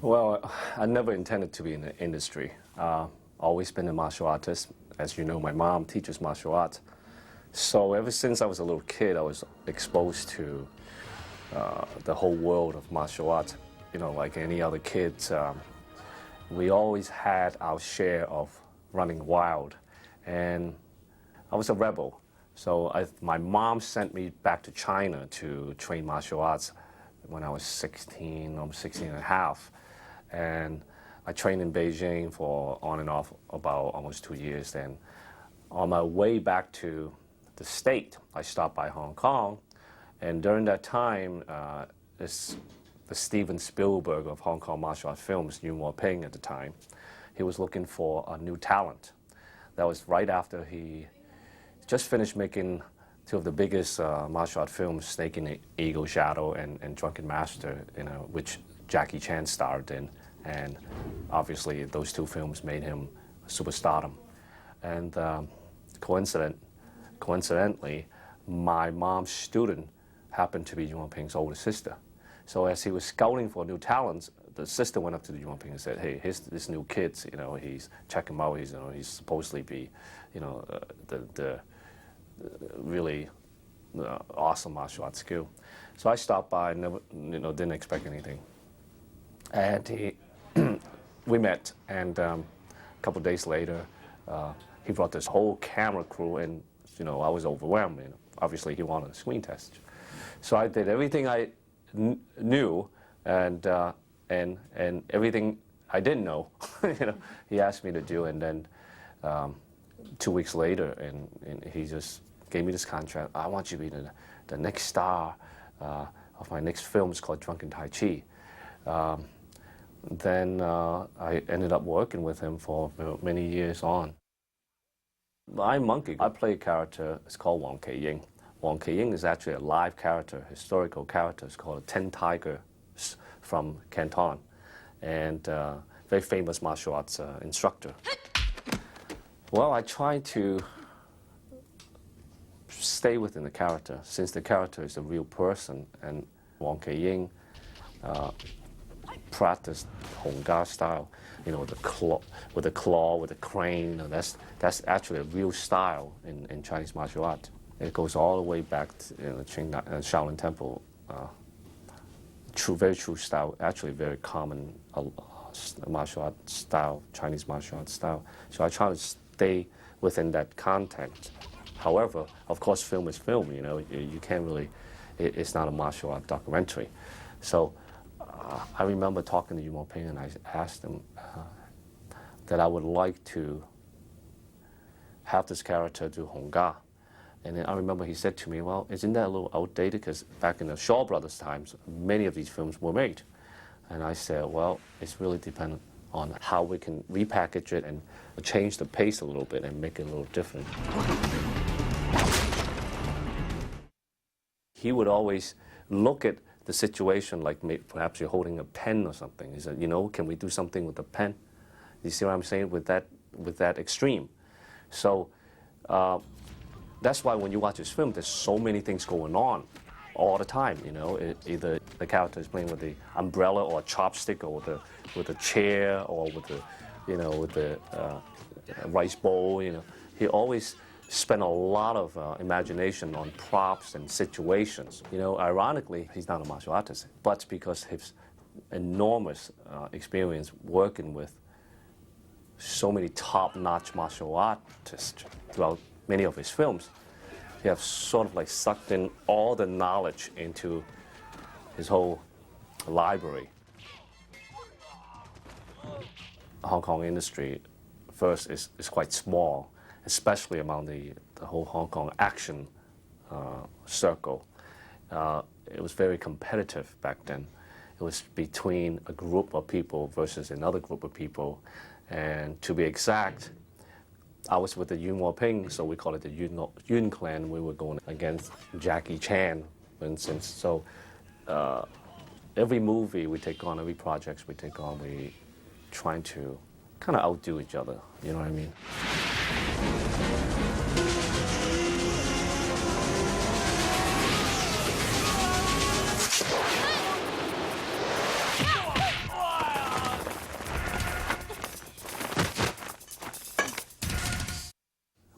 Well, I never intended to be in the industry. Always been a martial artist. As you know, my mom teaches martial arts. So ever since I was a little kid, I was exposed to the whole world of martial arts. You know, like any other kids, we always had our share of running wild. And I was a rebel. So my mom sent me back to China to train martial arts when I was 16, almost 16 and a half. And I trained in Beijing for on and off about almost 2 years. Then on my way back to the state, I stopped by Hong Kong. And during that time, the Steven Spielberg of Hong Kong martial arts films, Yuen Ping at the time, he was looking for a new talent. That was right after he just finished making two of the biggest martial arts films, Snake in the Eagle Shadow and Drunken Master, which Jackie Chan starred in. And obviously, those two films made him superstardom. And coincidentally, my mom's student happened to be Yuen Ping's older sister. So as he was scouting for new talents, the sister went up to Yuen Ping and said, "Hey, here's this new kid. He's check him out. He's supposedly be, the really awesome martial arts skill." So I stopped by, never, didn't expect anything. And we met, and a couple of days later, he brought this whole camera crew, and I was overwhelmed. Obviously, he wanted a screen test, so I did everything I knew, and everything I didn't know. He asked me to do, and then 2 weeks later, and he just gave me this contract. "I want you to be the next star of my next film. It's called Drunken Tai Chi." Then I ended up working with him for many years on. I'm Monkey. I play a character. It's called Wang Keiying. Wang Keiying is actually a live character, historical character. It's called 10 Tigers from Canton, and very famous martial arts instructor. Well, I try to stay within the character, since the character is a real person, and Wang Keiying practiced Hong Ga style, with the claw, with the crane. That's actually a real style in Chinese martial art. It goes all the way back to the Shaolin Temple. Very true style, actually very common martial art style, Chinese martial art style. So I try to stay within that content. However, of course, film is film. You can't really. It's not a martial art documentary. So I remember talking to Yuen Ping, and I asked him that I would like to have this character do Hong Ga. And then I remember he said to me, "Well, isn't that a little outdated? Because back in the Shaw Brothers times, many of these films were made." And I said, "Well, it's really dependent on how we can repackage it and change the pace a little bit and make it a little different." He would always look at the situation like perhaps you're holding a pen or something. He said, "Can we do something with the pen?" You see what I'm saying with that extreme? So that's why when you watch this film, there's so many things going on all the time. Either the character is playing with the umbrella or a chopstick, or with a chair, or with the rice bowl. He always spent a lot of imagination on props and situations. Ironically, he's not a martial artist, but because his enormous experience working with so many top-notch martial artists throughout many of his films, he has sort of like sucked in all the knowledge into his whole library. The Hong Kong industry, first, is quite small, especially among the whole Hong Kong action circle. It was very competitive back then. It was between a group of people versus another group of people. And to be exact, I was with the Yuen Ping, so we call it the Yuen clan. We were going against Jackie Chan, for instance. So every movie we take on, every project we take on, we trying to kind of outdo each other. You know what I mean?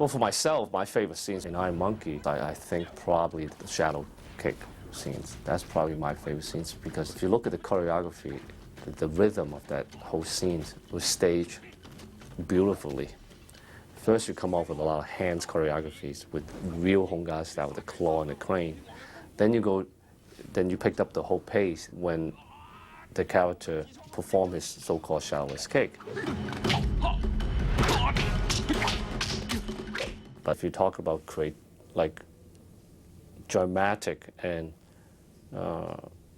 Well, for myself, my favorite scenes in Iron Monkey, I think probably the shadow kick scenes. That's probably my favorite scenes because if you look at the choreography, the rhythm of that whole scene was staged beautifully. First, you come off with a lot of hands choreographies with real Hongga style, with the claw and the crane. Then you picked up the whole pace when the character performed his so-called shadowless kick. But if you talk about dramatic and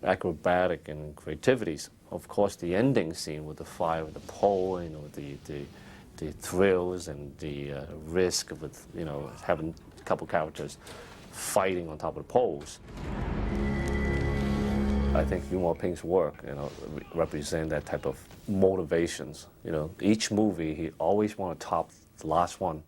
acrobatic and creativities, of course, the ending scene with the fire, with the pole, the thrills and the risk of having a couple characters fighting on top of the poles. I think Yuen Woo-ping's work, represent that type of motivations. Each movie he always want to top the last one.